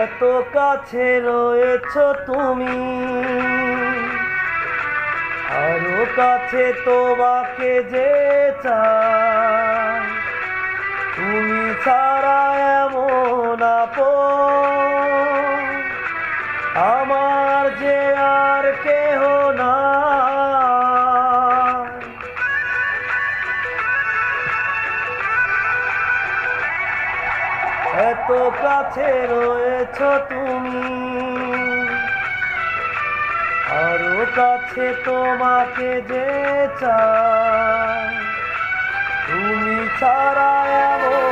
এত কাছে রয়েছ তুমি, আরো কাছে তোমাকে যে চাই, তুমি ছাড়া এমন আপন আমার যে আর কেহ নাই। এত কাছে রয়েছ তুমি, আরো কাছে তোমাকে যে চাই, তুমি ছাড়া এমন